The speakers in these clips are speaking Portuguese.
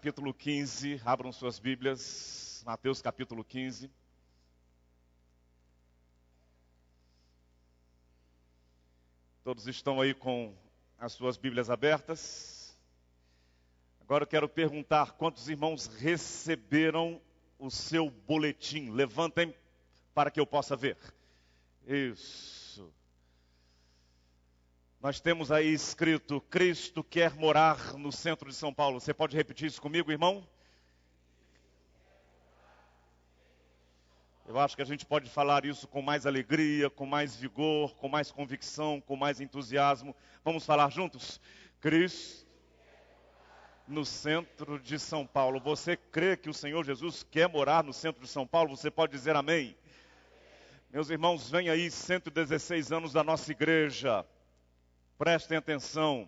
Capítulo 15, abram suas Bíblias, Mateus capítulo 15. Todos estão aí com as suas Bíblias abertas. Agora eu quero perguntar, quantos irmãos receberam o seu boletim? Levantem para que eu possa ver. Isso. Nós temos aí escrito, Cristo quer morar no centro de São Paulo. Você pode repetir isso comigo, irmão? Eu acho que a gente pode falar isso com mais alegria, com mais vigor, com mais convicção, com mais entusiasmo. Vamos falar juntos? Cristo no centro de São Paulo. Você crê que o Senhor Jesus quer morar no centro de São Paulo? Você pode dizer amém? Meus irmãos, vem aí 116 anos da nossa igreja. Prestem atenção,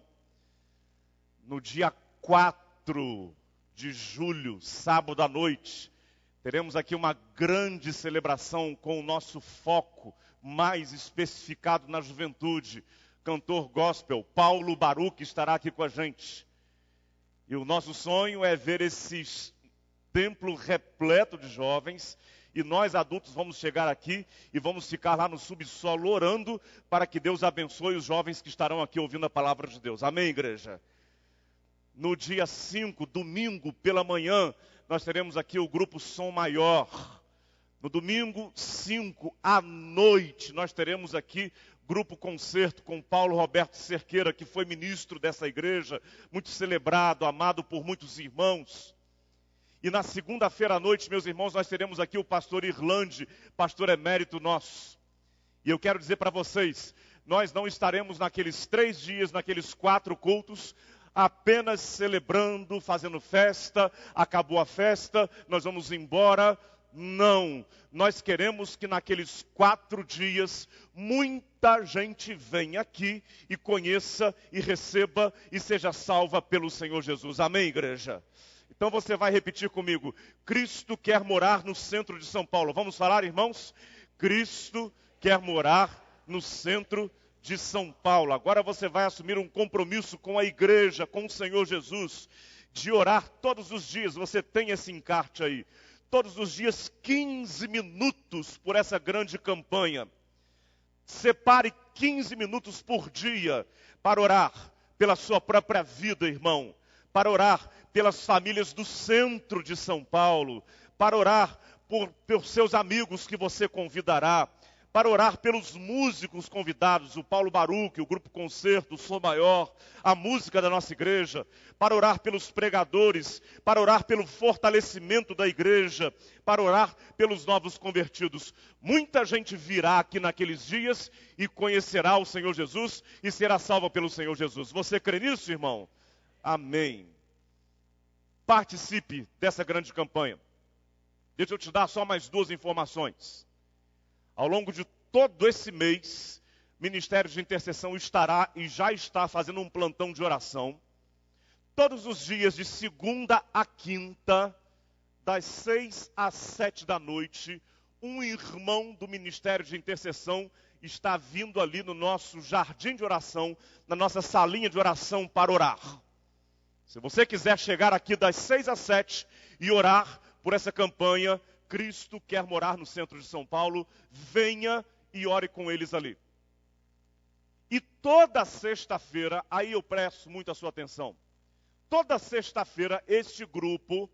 no dia 4 de julho, sábado à noite, teremos aqui uma grande celebração com o nosso foco mais especificado na juventude. Cantor gospel, Paulo Baruch, estará aqui com a gente. E o nosso sonho é ver esse templo repleto de jovens. E nós adultos vamos chegar aqui e vamos ficar lá no subsolo orando para que Deus abençoe os jovens que estarão aqui ouvindo a palavra de Deus. Amém, igreja? No dia 5, domingo, pela manhã, nós teremos aqui o grupo Som Maior. No domingo 5, à noite, nós teremos aqui grupo concerto com Paulo Roberto Cerqueira, que foi ministro dessa igreja, muito celebrado, amado por muitos irmãos. E na segunda-feira à noite, meus irmãos, nós teremos aqui o pastor Irlande, pastor emérito nosso. E eu quero dizer para vocês, nós não estaremos naqueles 3 dias, naqueles 4 cultos, apenas celebrando, fazendo festa, acabou a festa, nós vamos embora. Não, nós queremos que naqueles 4 dias, muita gente venha aqui e conheça e receba e seja salva pelo Senhor Jesus. Amém, igreja? Então você vai repetir comigo, Cristo quer morar no centro de São Paulo. Vamos falar, irmãos? Cristo quer morar no centro de São Paulo. Agora você vai assumir um compromisso com a igreja, com o Senhor Jesus, de orar todos os dias. Você tem esse encarte aí. Todos os dias, 15 minutos por essa grande campanha. Separe 15 minutos por dia para orar pela sua própria vida, irmão. Para orar pelas famílias do centro de São Paulo, para orar por seus amigos que você convidará, para orar pelos músicos convidados, o Paulo Baruch, o grupo concerto, o Som Maior, a música da nossa igreja, para orar pelos pregadores, para orar pelo fortalecimento da igreja, para orar pelos novos convertidos. Muita gente virá aqui naqueles dias e conhecerá o Senhor Jesus e será salva pelo Senhor Jesus. Você crê nisso, irmão? Amém. Participe dessa grande campanha. Deixa eu te dar só mais 2 informações. Ao longo de todo esse mês, o Ministério de Intercessão estará e já está fazendo um plantão de oração. Todos os dias, de segunda a quinta, das 6 às 7 da noite, um irmão do Ministério de Intercessão está vindo ali no nosso jardim de oração, na nossa salinha de oração para orar. Se você quiser chegar aqui das 6 às 7 e orar por essa campanha, Cristo quer morar no centro de São Paulo, venha e ore com eles ali. E toda sexta-feira, aí eu presto muito a sua atenção, toda sexta-feira este grupo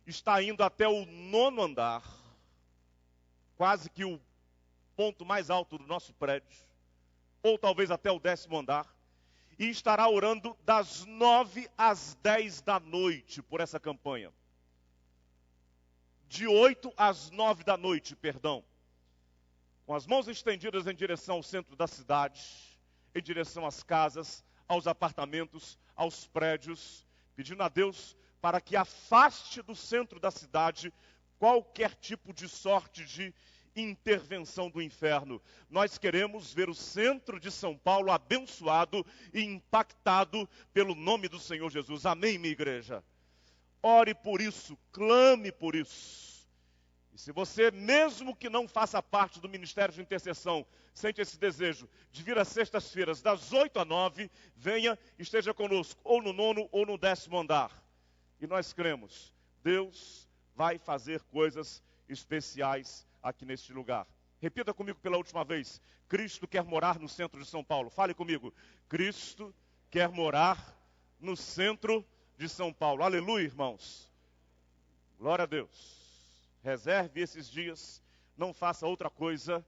está indo até o 9º andar, quase que o ponto mais alto do nosso prédio, ou talvez até o 10º andar, e estará orando das 9 às 10 da noite por essa campanha. De 8 às 9 da noite, perdão. Com as mãos estendidas em direção ao centro da cidade, em direção às casas, aos apartamentos, aos prédios, pedindo a Deus para que afaste do centro da cidade qualquer tipo de sorte de intervenção do inferno. Nós queremos ver o centro de São Paulo abençoado e impactado pelo nome do Senhor Jesus. Amém, minha igreja? Ore por isso, clame por isso. E se você, mesmo que não faça parte do Ministério de Intercessão, sente esse desejo de vir às sextas-feiras, das 8 às 9, venha, esteja conosco, ou no 9º ou no 10º andar. E nós cremos, Deus vai fazer coisas especiais aqui neste lugar. Repita comigo pela última vez. Cristo quer morar no centro de São Paulo. Fale comigo. Cristo quer morar no centro de São Paulo. Aleluia, irmãos. Glória a Deus. Reserve esses dias. Não faça outra coisa.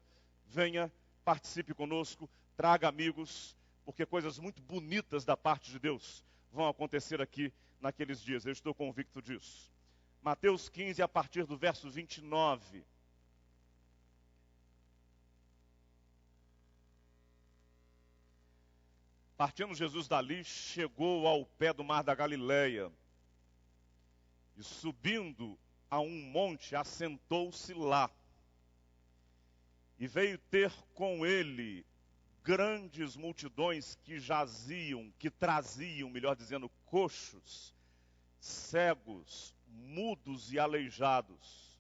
Venha, participe conosco. Traga amigos. Porque coisas muito bonitas da parte de Deus vão acontecer aqui naqueles dias. Eu estou convicto disso. Mateus 15, a partir do verso 29. Partindo Jesus dali, chegou ao pé do mar da Galileia. E subindo a um monte, assentou-se lá. E veio ter com ele grandes multidões que traziam, melhor dizendo, coxos, cegos, mudos e aleijados.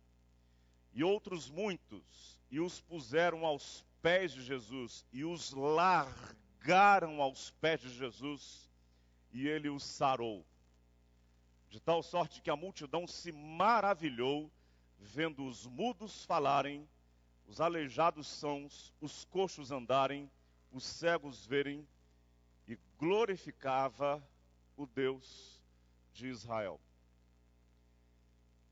E outros muitos, e os puseram aos pés de Jesus, e os largaram aos pés de Jesus, e ele os sarou. De tal sorte que a multidão se maravilhou, vendo os mudos falarem, os aleijados sãos, os coxos andarem, os cegos verem, e glorificava o Deus de Israel.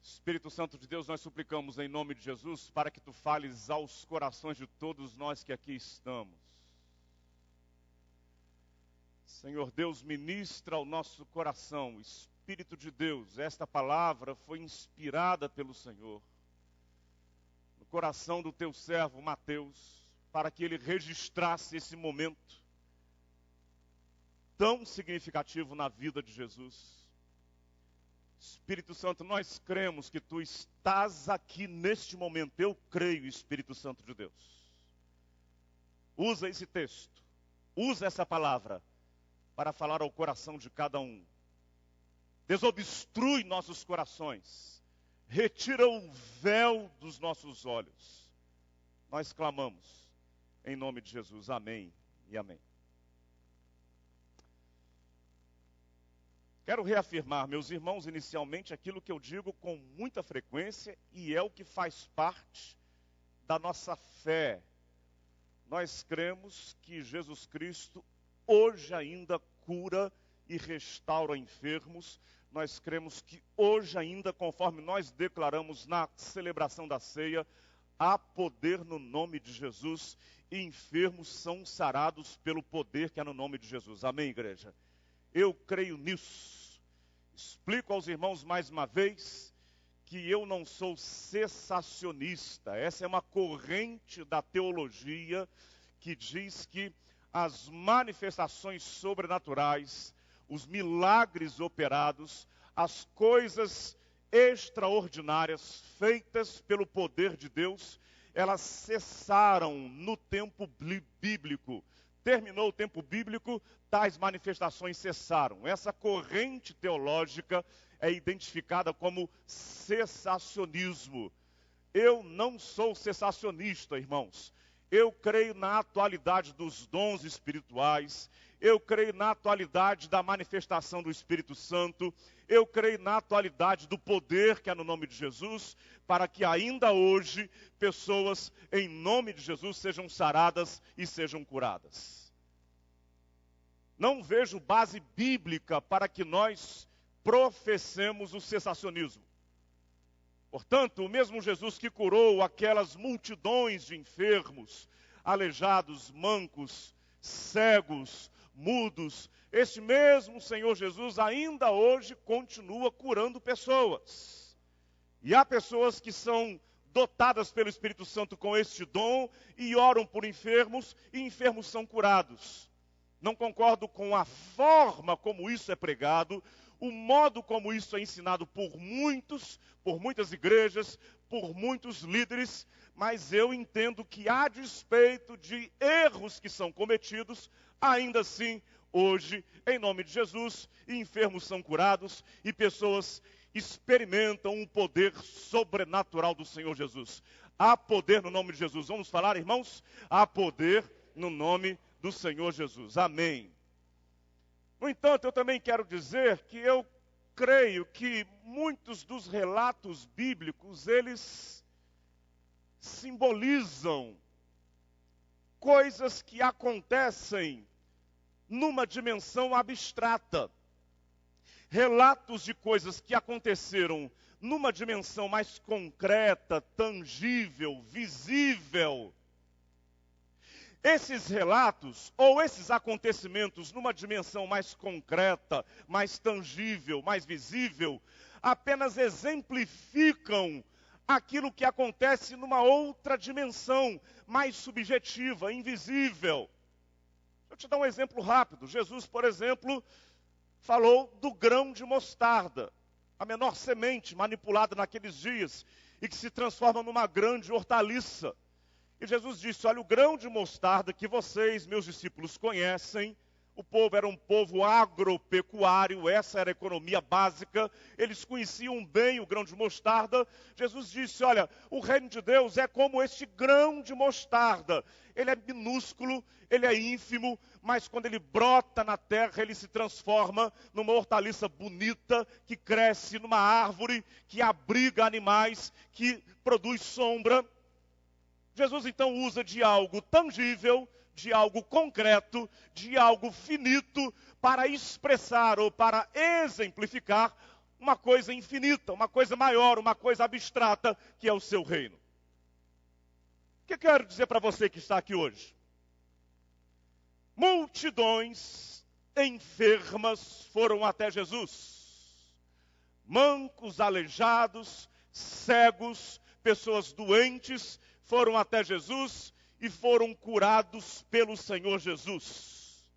Espírito Santo de Deus, nós suplicamos em nome de Jesus, para que tu fales aos corações de todos nós que aqui estamos. Senhor Deus, ministra ao nosso coração, Espírito de Deus, esta palavra foi inspirada pelo Senhor, no coração do teu servo Mateus, para que ele registrasse esse momento tão significativo na vida de Jesus. Espírito Santo, nós cremos que tu estás aqui neste momento. Eu creio, Espírito Santo de Deus. Usa esse texto, usa essa palavra para falar ao coração de cada um. Desobstrui nossos corações. Retira o véu dos nossos olhos. Nós clamamos em nome de Jesus. Amém e amém. Quero reafirmar, meus irmãos, inicialmente aquilo que eu digo com muita frequência e é o que faz parte da nossa fé. Nós cremos que Jesus Cristo hoje ainda cura e restaura enfermos. Nós cremos que hoje ainda, conforme nós declaramos na celebração da ceia, há poder no nome de Jesus e enfermos são sarados pelo poder que há no nome de Jesus. Amém, igreja? Eu creio nisso. Explico aos irmãos mais uma vez que eu não sou cessacionista. Essa é uma corrente da teologia que diz que as manifestações sobrenaturais, os milagres operados, as coisas extraordinárias feitas pelo poder de Deus, elas cessaram no tempo bíblico. Terminou o tempo bíblico, tais manifestações cessaram. Essa corrente teológica é identificada como cessacionismo. Eu não sou cessacionista, irmãos. Eu creio na atualidade dos dons espirituais. Eu creio na atualidade da manifestação do Espírito Santo. Eu creio na atualidade do poder que há no nome de Jesus, para que ainda hoje pessoas em nome de Jesus sejam saradas e sejam curadas. Não vejo base bíblica para que nós professemos o cessacionismo. Portanto, o mesmo Jesus que curou aquelas multidões de enfermos, aleijados, mancos, cegos, mudos, este mesmo Senhor Jesus ainda hoje continua curando pessoas. E há pessoas que são dotadas pelo Espírito Santo com este dom e oram por enfermos e enfermos são curados. Não concordo com a forma como isso é pregado, o modo como isso é ensinado por muitas igrejas, por muitos líderes, mas eu entendo que a despeito de erros que são cometidos, ainda assim, hoje, em nome de Jesus, enfermos são curados e pessoas experimentam o poder sobrenatural do Senhor Jesus. Há poder no nome de Jesus. Vamos falar, irmãos? Há poder no nome do Senhor Jesus. Amém. No entanto, eu também quero dizer que eu creio que muitos dos relatos bíblicos, eles simbolizam coisas que acontecem numa dimensão abstrata. Relatos de coisas que aconteceram numa dimensão mais concreta, tangível, visível. Esses relatos, ou esses acontecimentos numa dimensão mais concreta, mais tangível, mais visível, apenas exemplificam aquilo que acontece numa outra dimensão, mais subjetiva, invisível. Deixa eu te dar um exemplo rápido. Jesus, por exemplo, falou do grão de mostarda, a menor semente manipulada naqueles dias e que se transforma numa grande hortaliça. E Jesus disse, olha, o grão de mostarda que vocês, meus discípulos, conhecem, o povo era um povo agropecuário, essa era a economia básica, eles conheciam bem o grão de mostarda. Jesus disse, olha, o reino de Deus é como este grão de mostarda. Ele é minúsculo, ele é ínfimo, mas quando ele brota na terra, ele se transforma numa hortaliça bonita, que cresce numa árvore, que abriga animais, que produz sombra. Jesus então usa de algo tangível, de algo concreto, de algo finito, para expressar ou para exemplificar uma coisa infinita, uma coisa maior, uma coisa abstrata, que é o seu reino. O que eu quero dizer para você que está aqui hoje? Multidões enfermas foram até Jesus. Mancos, aleijados, cegos, pessoas doentes foram até Jesus e foram curados pelo Senhor Jesus.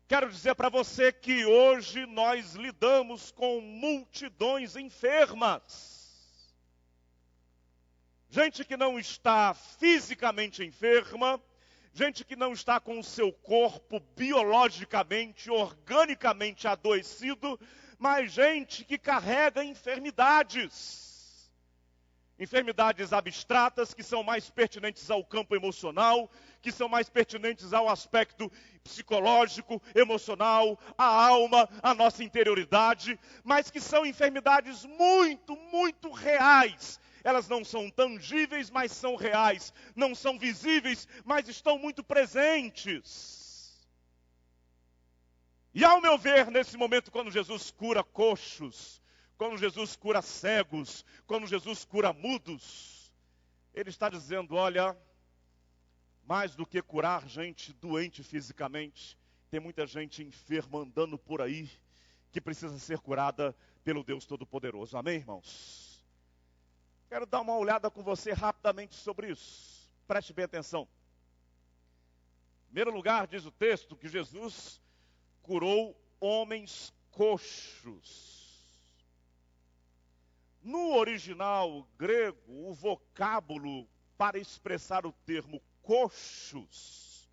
Quero dizer para você que hoje nós lidamos com multidões enfermas. Gente que não está fisicamente enferma, gente que não está com o seu corpo biologicamente, organicamente adoecido, mas gente que carrega enfermidades. Enfermidades abstratas que são mais pertinentes ao campo emocional, que são mais pertinentes ao aspecto psicológico, emocional, à alma, à nossa interioridade, mas que são enfermidades muito, muito reais. Elas não são tangíveis, mas são reais. Não são visíveis, mas estão muito presentes. E ao meu ver, nesse momento, quando Jesus cura coxos, quando Jesus cura cegos, quando Jesus cura mudos, Ele está dizendo, olha, mais do que curar gente doente fisicamente, tem muita gente enferma andando por aí, que precisa ser curada pelo Deus Todo-Poderoso. Amém, irmãos? Quero dar uma olhada com você rapidamente sobre isso. Preste bem atenção. Em primeiro lugar, diz o texto que Jesus curou homens coxos. No original grego, o vocábulo para expressar o termo coxos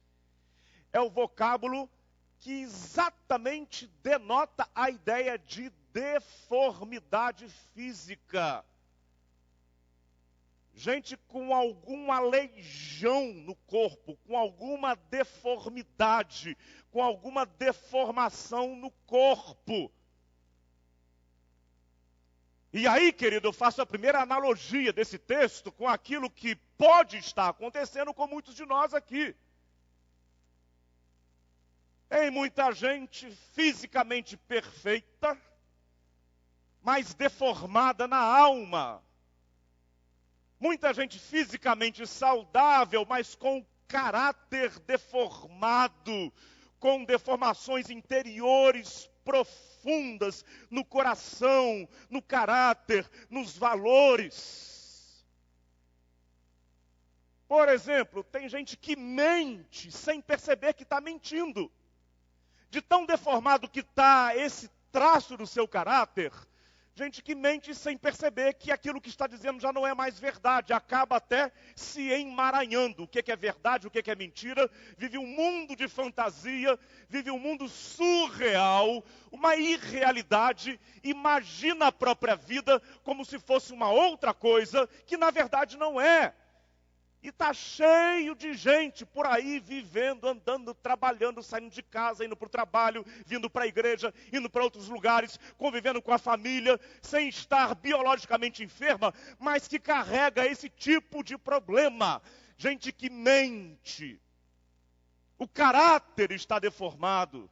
é o vocábulo que exatamente denota a ideia de deformidade física. Gente com algum aleijão no corpo, com alguma deformidade, com alguma deformação no corpo. E aí, querido, eu faço a primeira analogia desse texto com aquilo que pode estar acontecendo com muitos de nós aqui. Tem muita gente fisicamente perfeita, mas deformada na alma. Muita gente fisicamente saudável, mas com caráter deformado, com deformações interiores profundas no coração, no caráter, nos valores. Por exemplo, tem gente que mente sem perceber que está mentindo. De tão deformado que está esse traço do seu caráter, gente que mente sem perceber que aquilo que está dizendo já não é mais verdade, acaba até se emaranhando. O que é verdade, o que é mentira, vive um mundo de fantasia, vive um mundo surreal, uma irrealidade, imagina a própria vida como se fosse uma outra coisa, que na verdade não é. E está cheio de gente por aí vivendo, andando, trabalhando, saindo de casa, indo para o trabalho, vindo para a igreja, indo para outros lugares, convivendo com a família, sem estar biologicamente enferma, mas que carrega esse tipo de problema. Gente que mente. O caráter está deformado.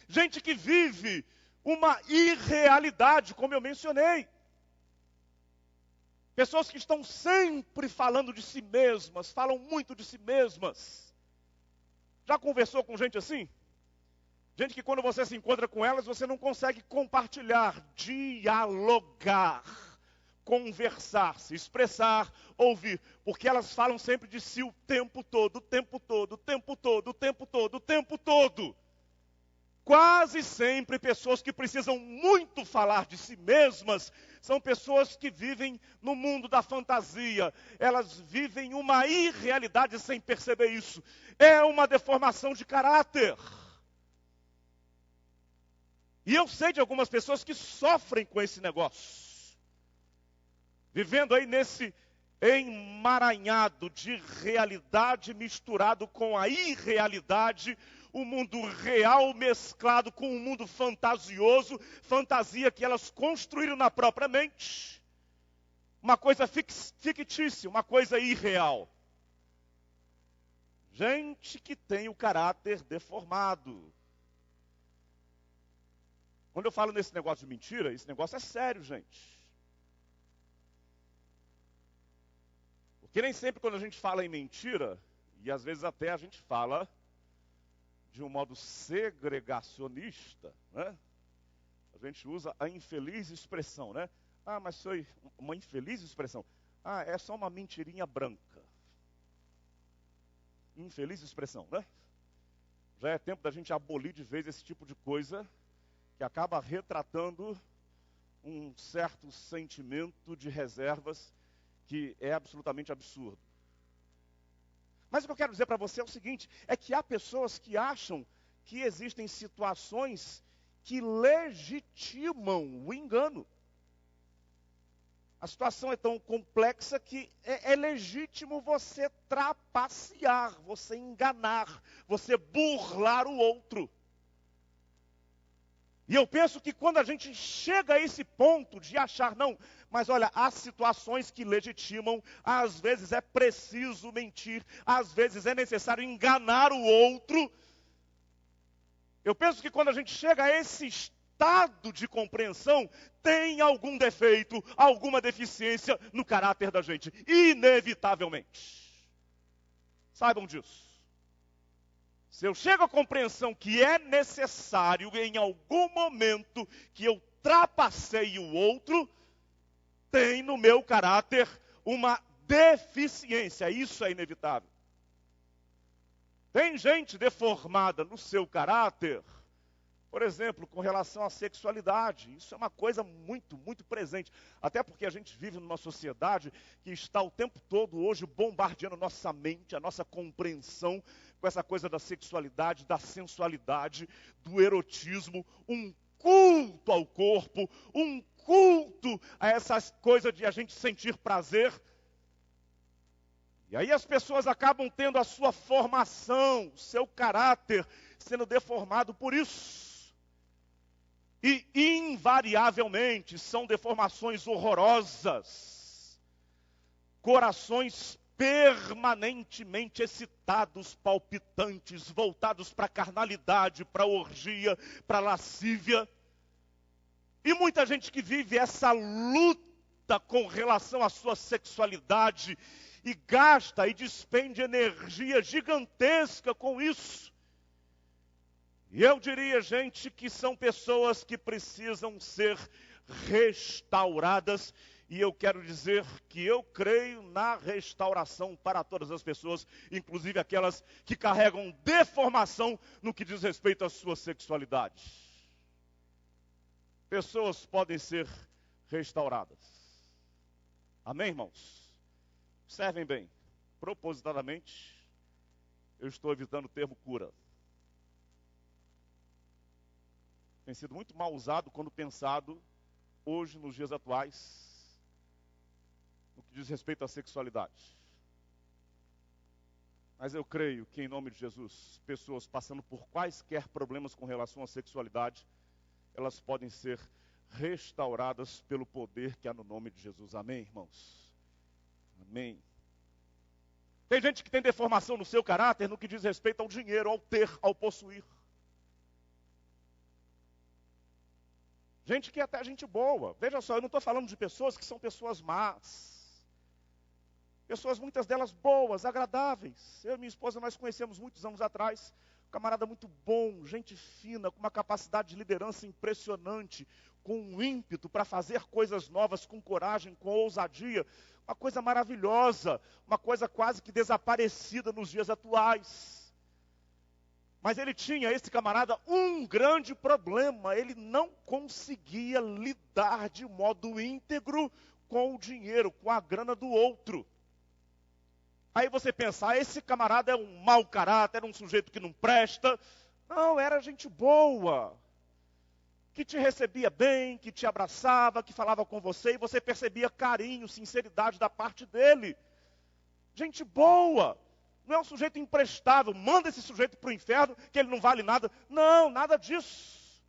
Gente que vive uma irrealidade, como eu mencionei. Pessoas que estão sempre falando de si mesmas, falam muito de si mesmas. Já conversou com gente assim? Gente que quando você se encontra com elas, você não consegue compartilhar, dialogar, conversar, se expressar, ouvir. Porque elas falam sempre de si o tempo todo, o tempo todo, o tempo todo, o tempo todo, o tempo todo. Quase sempre pessoas que precisam muito falar de si mesmas são pessoas que vivem no mundo da fantasia. Elas vivem uma irrealidade sem perceber isso. É uma deformação de caráter. E eu sei de algumas pessoas que sofrem com esse negócio. Vivendo aí nesse emaranhado de realidade misturado com a irrealidade, o mundo real mesclado com o mundo fantasioso, fantasia que elas construíram na própria mente. Uma coisa fictícia, uma coisa irreal. Gente que tem o caráter deformado. Quando eu falo nesse negócio de mentira, esse negócio é sério, gente. Porque nem sempre quando a gente fala em mentira, e às vezes até a gente fala de um modo segregacionista, né? A gente usa a infeliz expressão, né? Ah, mas foi uma infeliz expressão. Ah, é só uma mentirinha branca. Infeliz expressão, né? Já é tempo da gente abolir de vez esse tipo de coisa que acaba retratando um certo sentimento de reservas que é absolutamente absurdo. Mas o que eu quero dizer para você é o seguinte, é que há pessoas que acham que existem situações que legitimam o engano. A situação é tão complexa que é legítimo você trapacear, você enganar, você burlar o outro. E eu penso que quando a gente chega a esse ponto de achar, não, mas olha, há situações que legitimam, às vezes é preciso mentir, às vezes é necessário enganar o outro. Eu penso que quando a gente chega a esse estado de compreensão, tem algum defeito, alguma deficiência no caráter da gente, inevitavelmente. Saibam disso. Se eu chego à compreensão que é necessário, em algum momento, que eu trapaceie o outro, tem no meu caráter uma deficiência. Isso é inevitável. Tem gente deformada no seu caráter, por exemplo, com relação à sexualidade. Isso é uma coisa muito, muito presente. Até porque a gente vive numa sociedade que está o tempo todo hoje bombardeando nossa mente, a nossa compreensão, com essa coisa da sexualidade, da sensualidade, do erotismo, um culto ao corpo, um culto a essas coisas de a gente sentir prazer. E aí as pessoas acabam tendo a sua formação, o seu caráter sendo deformado por isso. E invariavelmente são deformações horrorosas. Corações permanentemente excitados, palpitantes, voltados para a carnalidade, para a orgia, para a lascívia. E muita gente que vive essa luta com relação à sua sexualidade e gasta e despende energia gigantesca com isso. E eu diria, gente, que são pessoas que precisam ser restauradas. E eu quero dizer que eu creio na restauração para todas as pessoas, inclusive aquelas que carregam deformação no que diz respeito à sua sexualidade. Pessoas podem ser restauradas. Amém, irmãos? Observem bem, propositadamente, eu estou evitando o termo cura. Tem sido muito mal usado quando pensado hoje, nos dias atuais, no que diz respeito à sexualidade. Mas eu creio que, em nome de Jesus, pessoas passando por quaisquer problemas com relação à sexualidade, elas podem ser restauradas pelo poder que há no nome de Jesus. Amém, irmãos? Amém. Tem gente que tem deformação no seu caráter no que diz respeito ao dinheiro, ao ter, ao possuir. Gente que é até gente boa. Veja só, eu não estou falando de pessoas que são pessoas más. Pessoas, muitas delas boas, agradáveis. Eu e minha esposa, nós conhecemos muitos anos atrás. Um camarada muito bom, gente fina, com uma capacidade de liderança impressionante, com um ímpeto para fazer coisas novas, com coragem, com ousadia. Uma coisa maravilhosa, uma coisa quase que desaparecida nos dias atuais. Mas ele tinha, esse camarada, um grande problema. Ele não conseguia lidar de modo íntegro com o dinheiro, com a grana do outro. Aí você pensa, esse camarada é um mau caráter, era um sujeito que não presta. Não, era gente boa, que te recebia bem, que te abraçava, que falava com você, e você percebia carinho, sinceridade da parte dele. Gente boa, não é um sujeito imprestável, manda esse sujeito para o inferno, que ele não vale nada. Não, nada disso.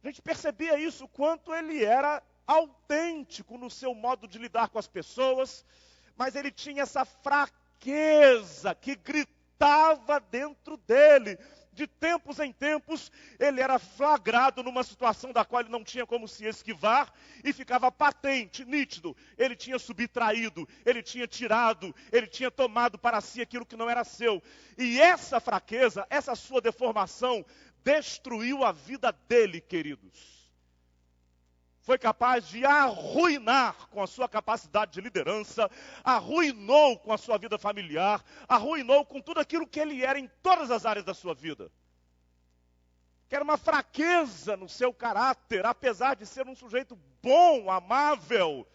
A gente percebia isso, o quanto ele era autêntico no seu modo de lidar com as pessoas, mas ele tinha essa fraqueza que gritava dentro dele. De tempos em tempos, ele era flagrado numa situação da qual ele não tinha como se esquivar, e ficava patente, nítido. Ele tinha subtraído, ele tinha tirado, ele tinha tomado para si aquilo que não era seu. E essa fraqueza, essa sua deformação, destruiu a vida dele, queridos. Foi capaz de arruinar com a sua capacidade de liderança, arruinou com a sua vida familiar, arruinou com tudo aquilo que ele era em todas as áreas da sua vida. Que era uma fraqueza no seu caráter, apesar de ser um sujeito bom, amável,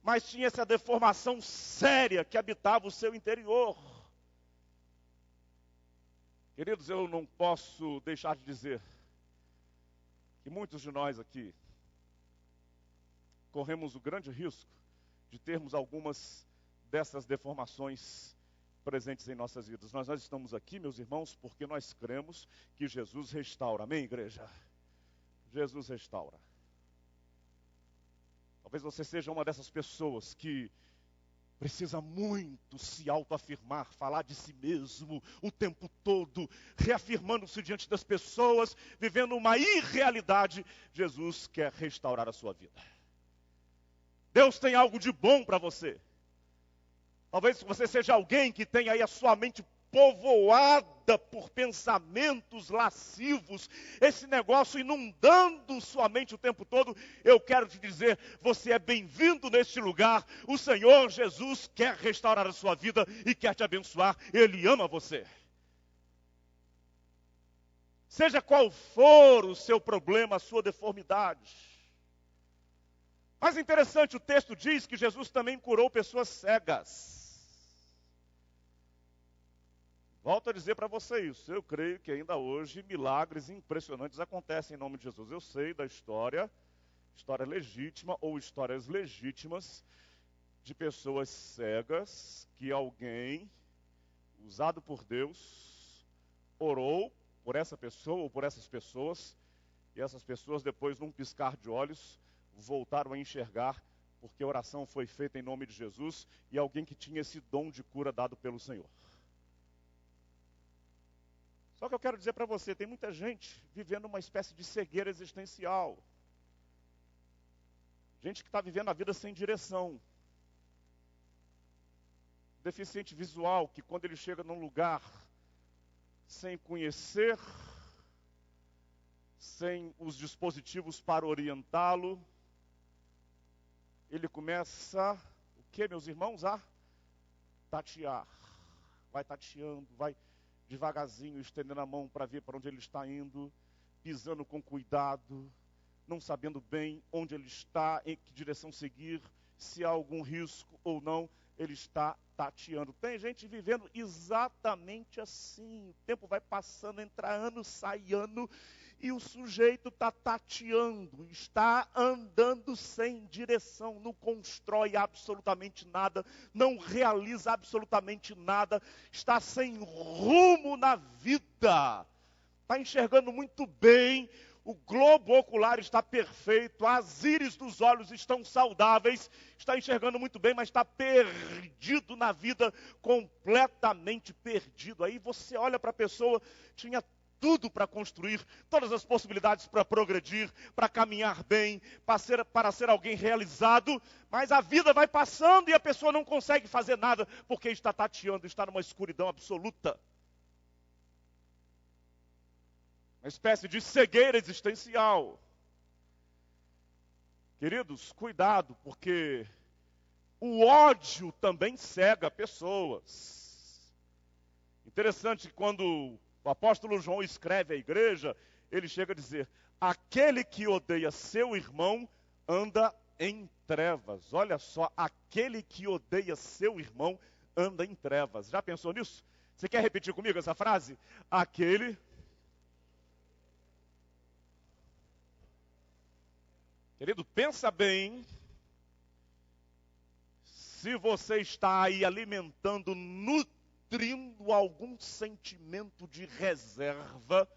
mas tinha essa deformação séria que habitava o seu interior. Queridos, eu não posso deixar de dizer que muitos de nós aqui corremos o grande risco de termos algumas dessas deformações presentes em nossas vidas. Nós estamos aqui, meus irmãos, porque nós cremos que Jesus restaura. Amém, igreja? Jesus restaura. Talvez você seja uma dessas pessoas que precisa muito se autoafirmar, falar de si mesmo o tempo todo, reafirmando-se diante das pessoas, vivendo uma irrealidade. Jesus quer restaurar a sua vida. Deus tem algo de bom para você. Talvez você seja alguém que tem aí a sua mente povoada por pensamentos lascivos, esse negócio inundando sua mente o tempo todo. Eu quero te dizer, você é bem-vindo neste lugar. O Senhor Jesus quer restaurar a sua vida e quer te abençoar. Ele ama você. Seja qual for o seu problema, a sua deformidade. Mas interessante, o texto diz que Jesus também curou pessoas cegas. Volto a dizer para você isso. Eu creio que ainda hoje milagres impressionantes acontecem em nome de Jesus. Eu sei da história legítima ou histórias legítimas de pessoas cegas que alguém, usado por Deus, orou por essa pessoa ou por essas pessoas, e essas pessoas depois, num piscar de olhos, voltaram a enxergar, porque a oração foi feita em nome de Jesus, e alguém que tinha esse dom de cura dado pelo Senhor. Só que eu quero dizer para você, tem muita gente vivendo uma espécie de cegueira existencial. Gente que está vivendo a vida sem direção. Deficiente visual, que quando ele chega num lugar sem conhecer, sem os dispositivos para orientá-lo, ele começa, o que, meus irmãos? A tatear. Vai tateando, vai devagarzinho, estendendo a mão para ver para onde ele está indo, pisando com cuidado, não sabendo bem onde ele está, em que direção seguir, se há algum risco ou não. Ele está tateando. Tem gente vivendo exatamente assim. O tempo vai passando, entra ano, sai ano, e o sujeito está tateando, está andando sem direção, não constrói absolutamente nada, não realiza absolutamente nada, está sem rumo na vida. Está enxergando muito bem, o globo ocular está perfeito, as íris dos olhos estão saudáveis, está enxergando muito bem, mas está perdido na vida, completamente perdido. Aí você olha para a pessoa, tinha tudo para construir, todas as possibilidades para progredir, para caminhar bem, para ser alguém realizado, mas a vida vai passando e a pessoa não consegue fazer nada, porque está tateando, está numa escuridão absoluta. Uma espécie de cegueira existencial. Queridos, cuidado, porque o ódio também cega pessoas. Interessante que quando o apóstolo João escreve à igreja, ele chega a dizer: aquele que odeia seu irmão anda em trevas. Olha só, aquele que odeia seu irmão anda em trevas. Já pensou nisso? Você quer repetir comigo essa frase? Aquele... Querido, pensa bem, se você está aí alimentando, nutrindo algum sentimento de reserva,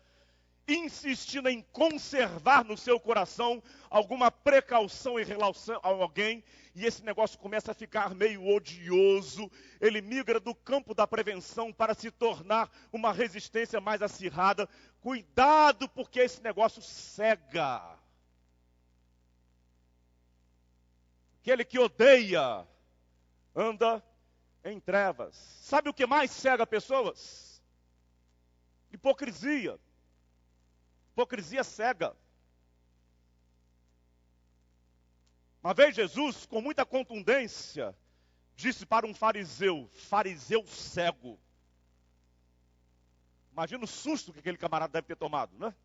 insistindo em conservar no seu coração alguma precaução em relação a alguém, e esse negócio começa a ficar meio odioso, ele migra do campo da prevenção para se tornar uma resistência mais acirrada. Cuidado, porque esse negócio cega. Aquele que odeia anda em trevas. Sabe o que mais cega pessoas? Hipocrisia. Hipocrisia cega. Uma vez Jesus, com muita contundência, disse para um fariseu cego. Imagina o susto que aquele camarada deve ter tomado, né?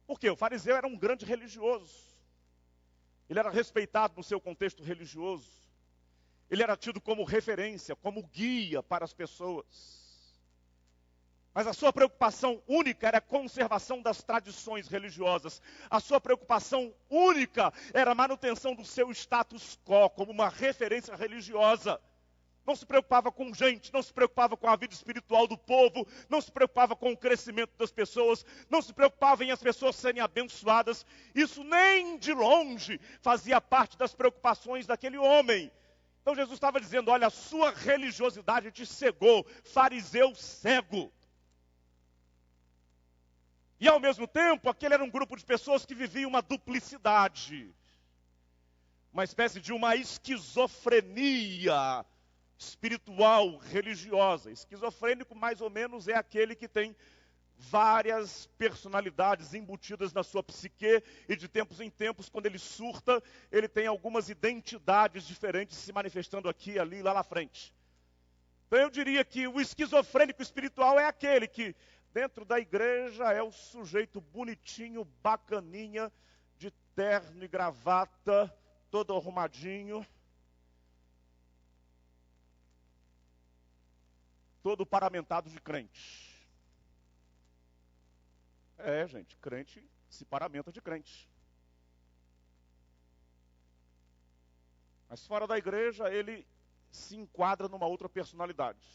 Por quê? O fariseu era um grande religioso. Ele era respeitado no seu contexto religioso. Ele era tido como referência, como guia para as pessoas. Mas a sua preocupação única era a conservação das tradições religiosas. A sua preocupação única era a manutenção do seu status quo como uma referência religiosa. Não se preocupava com gente, não se preocupava com a vida espiritual do povo, não se preocupava com o crescimento das pessoas, não se preocupava em as pessoas serem abençoadas. Isso nem de longe fazia parte das preocupações daquele homem. Então Jesus estava dizendo: olha, a sua religiosidade te cegou, fariseu cego. E ao mesmo tempo, aquele era um grupo de pessoas que viviam uma duplicidade, uma espécie de uma esquizofrenia espiritual, religiosa. Esquizofrênico, mais ou menos, é aquele que tem várias personalidades embutidas na sua psique, e de tempos em tempos, quando ele surta, ele tem algumas identidades diferentes se manifestando aqui, ali, lá na frente. Então eu diria que o esquizofrênico espiritual é aquele que, dentro da igreja, é o sujeito bonitinho, bacaninha, de terno e gravata, todo arrumadinho, todo paramentado de crente. É, gente, crente se paramenta de crente. Mas fora da igreja, ele se enquadra numa outra personalidade.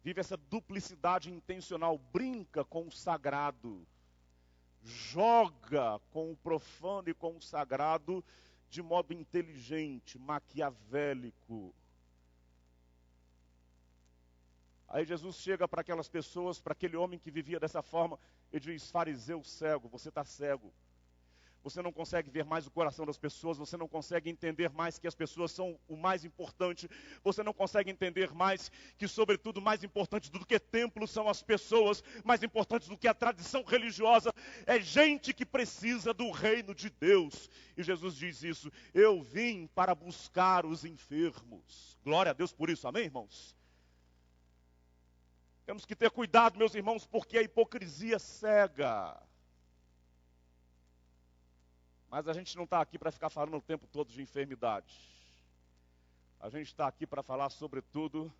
Vive essa duplicidade intencional, brinca com o sagrado, joga com o profano e com o sagrado de modo inteligente, maquiavélico. Aí Jesus chega para aquelas pessoas, para aquele homem que vivia dessa forma, e diz: fariseu cego, você está cego. Você não consegue ver mais o coração das pessoas, você não consegue entender mais que as pessoas são o mais importante, você não consegue entender mais que, sobretudo, mais importante do que templos são as pessoas, mais importante do que a tradição religiosa, é gente que precisa do reino de Deus. E Jesus diz isso: eu vim para buscar os enfermos. Glória a Deus por isso, amém, irmãos? Temos que ter cuidado, meus irmãos, porque a hipocrisia cega. Mas a gente não está aqui para ficar falando o tempo todo de enfermidade. A gente está aqui para falar sobretudo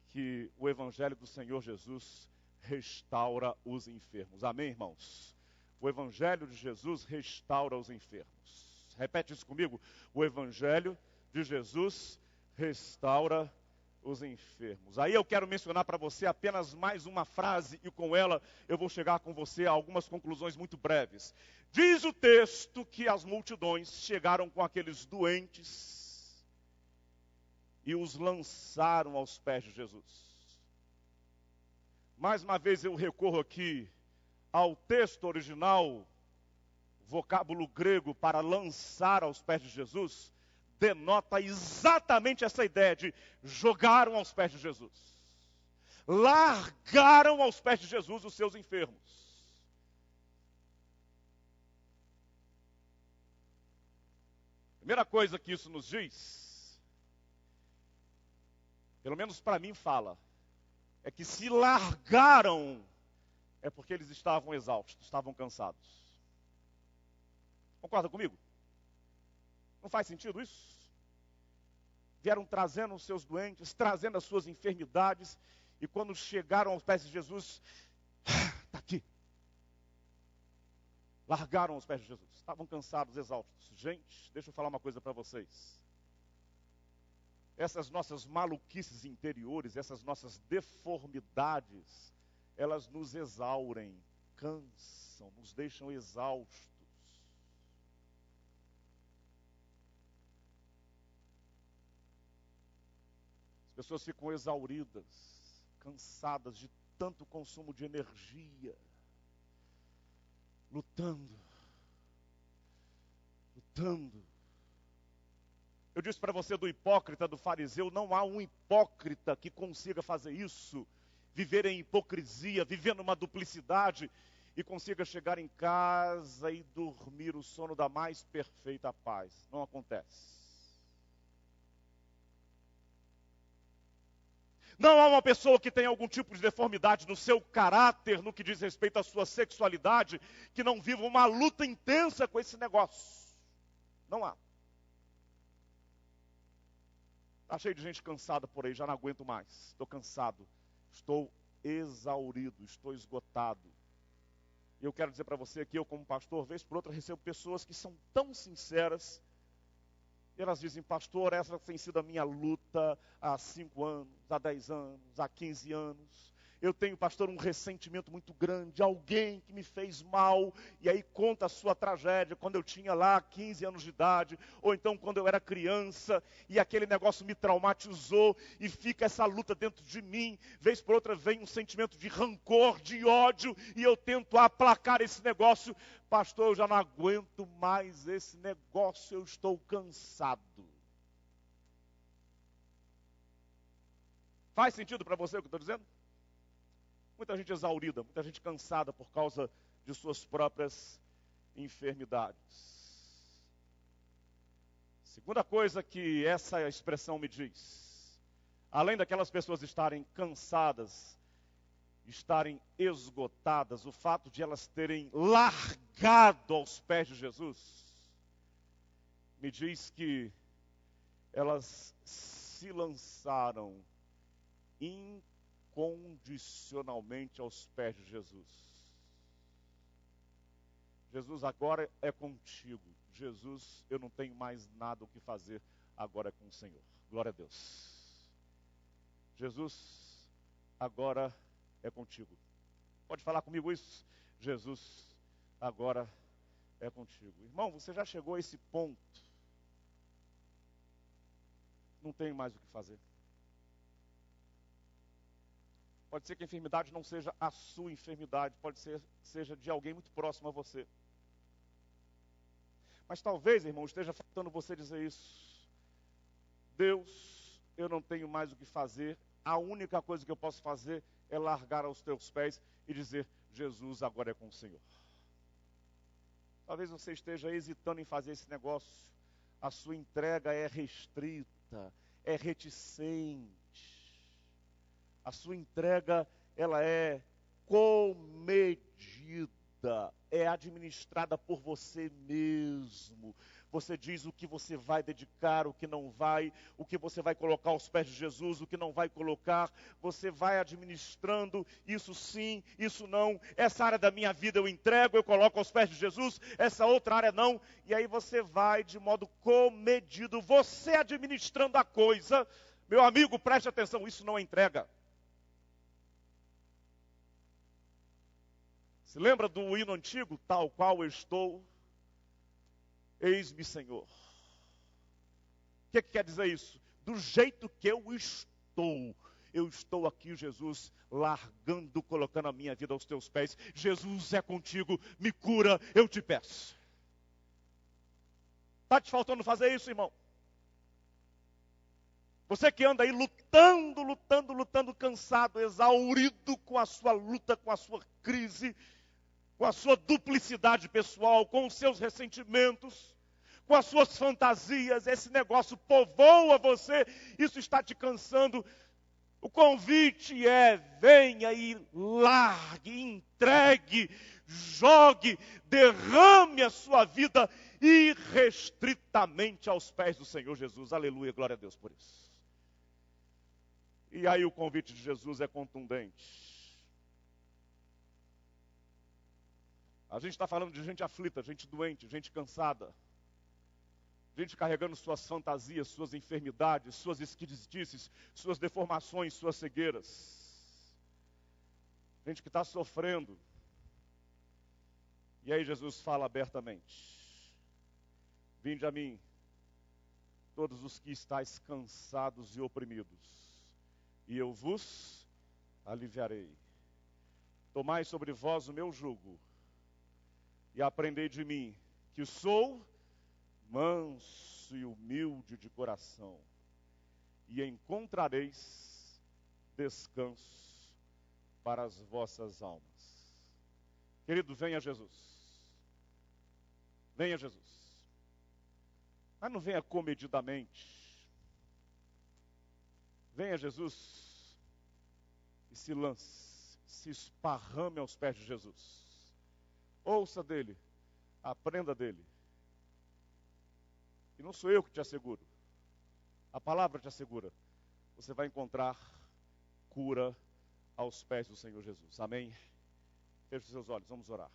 que o Evangelho do Senhor Jesus restaura os enfermos. Amém, irmãos? O Evangelho de Jesus restaura os enfermos. Repete isso comigo. O Evangelho de Jesus restaura os enfermos. Aí eu quero mencionar para você apenas mais uma frase e com ela eu vou chegar com você a algumas conclusões muito breves. Diz o texto que as multidões chegaram com aqueles doentes e os lançaram aos pés de Jesus. Mais uma vez eu recorro aqui ao texto original, vocábulo grego para lançar aos pés de Jesus, denota exatamente essa ideia de jogaram aos pés de Jesus. Largaram aos pés de Jesus os seus enfermos. Primeira coisa que isso nos diz, pelo menos para mim fala, é que se largaram, é porque eles estavam exaustos, estavam cansados. Concorda comigo? Não faz sentido isso? Vieram trazendo os seus doentes, trazendo as suas enfermidades, e quando chegaram aos pés de Jesus, está aqui. Largaram aos pés de Jesus, estavam cansados, exaustos. Gente, deixa eu falar uma coisa para vocês. Essas nossas maluquices interiores, essas nossas deformidades, elas nos exaurem, cansam, nos deixam exaustos. As pessoas ficam exauridas, cansadas de tanto consumo de energia, lutando. Eu disse para você do hipócrita, do fariseu, não há um hipócrita que consiga fazer isso, viver em hipocrisia, viver numa duplicidade e consiga chegar em casa e dormir o sono da mais perfeita paz. Não acontece. Não há uma pessoa que tenha algum tipo de deformidade no seu caráter, no que diz respeito à sua sexualidade, que não viva uma luta intensa com esse negócio. Não há. Está cheio de gente cansada por aí, já não aguento mais. Estou cansado, estou exaurido, estou esgotado. E eu quero dizer para você que eu, como pastor, vez por outra, recebo pessoas que são tão sinceras. E elas dizem, pastor, essa tem sido a minha luta há 5 anos, há 10 anos, há 15 anos. Eu tenho, pastor, um ressentimento muito grande, alguém que me fez mal, e aí conta a sua tragédia, quando eu tinha lá 15 anos de idade, ou então quando eu era criança, e aquele negócio me traumatizou, e fica essa luta dentro de mim, vez por outra vem um sentimento de rancor, de ódio, e eu tento aplacar esse negócio. Pastor, eu já não aguento mais esse negócio, eu estou cansado. Faz sentido para você o que eu estou dizendo? Muita gente exaurida, muita gente cansada por causa de suas próprias enfermidades. Segunda coisa que essa expressão me diz, além daquelas pessoas estarem cansadas, estarem esgotadas, o fato de elas terem largado aos pés de Jesus, me diz que elas se lançaram incondicionalmente aos pés de Jesus. Jesus, agora é contigo. Jesus, eu não tenho mais nada o que fazer, agora é com o Senhor. Glória a Deus. Jesus, agora é contigo. Pode falar comigo isso? Jesus, agora é contigo. Irmão, você já chegou a esse ponto? Não tenho mais o que fazer. Pode ser que a enfermidade não seja a sua enfermidade, pode ser seja de alguém muito próximo a você. Mas talvez, irmão, esteja faltando você dizer isso. Deus, eu não tenho mais o que fazer, a única coisa que eu posso fazer é largar aos teus pés e dizer, Jesus, agora é com o Senhor. Talvez você esteja hesitando em fazer esse negócio, a sua entrega é restrita, é reticente. A sua entrega, ela é comedida, é administrada por você mesmo. Você diz o que você vai dedicar, o que não vai, o que você vai colocar aos pés de Jesus, o que não vai colocar. Você vai administrando, isso sim, isso não. Essa área da minha vida eu entrego, eu coloco aos pés de Jesus, essa outra área não. E aí você vai de modo comedido, você administrando a coisa. Meu amigo, preste atenção, isso não é entrega. Se lembra do hino antigo, tal qual eu estou, eis-me Senhor. O que quer dizer isso? Do jeito que eu estou aqui, Jesus, largando, colocando a minha vida aos teus pés. Jesus é contigo, me cura, eu te peço. Está te faltando fazer isso, irmão? Você que anda aí lutando, cansado, exaurido com a sua luta, com a sua crise, com a sua duplicidade pessoal, com os seus ressentimentos, com as suas fantasias, esse negócio povoa você, isso está te cansando. O convite é: venha e largue, entregue, jogue, derrame a sua vida irrestritamente aos pés do Senhor Jesus. Aleluia, glória a Deus por isso. E aí o convite de Jesus é contundente. A gente está falando de gente aflita, gente doente, gente cansada. Gente carregando suas fantasias, suas enfermidades, suas esquisitices, suas deformações, suas cegueiras. Gente que está sofrendo. E aí Jesus fala abertamente: vinde a mim, todos os que estáis cansados e oprimidos, e eu vos aliviarei. Tomai sobre vós o meu jugo, e aprendei de mim, que sou manso e humilde de coração, e encontrareis descanso para as vossas almas. Querido, venha Jesus. Venha Jesus. Mas não venha comedidamente. Venha Jesus e se lance, se esparrame aos pés de Jesus. Ouça dele, aprenda dele. E não sou eu que te asseguro. A palavra te assegura. Você vai encontrar cura aos pés do Senhor Jesus. Amém? Feche os seus olhos, vamos orar.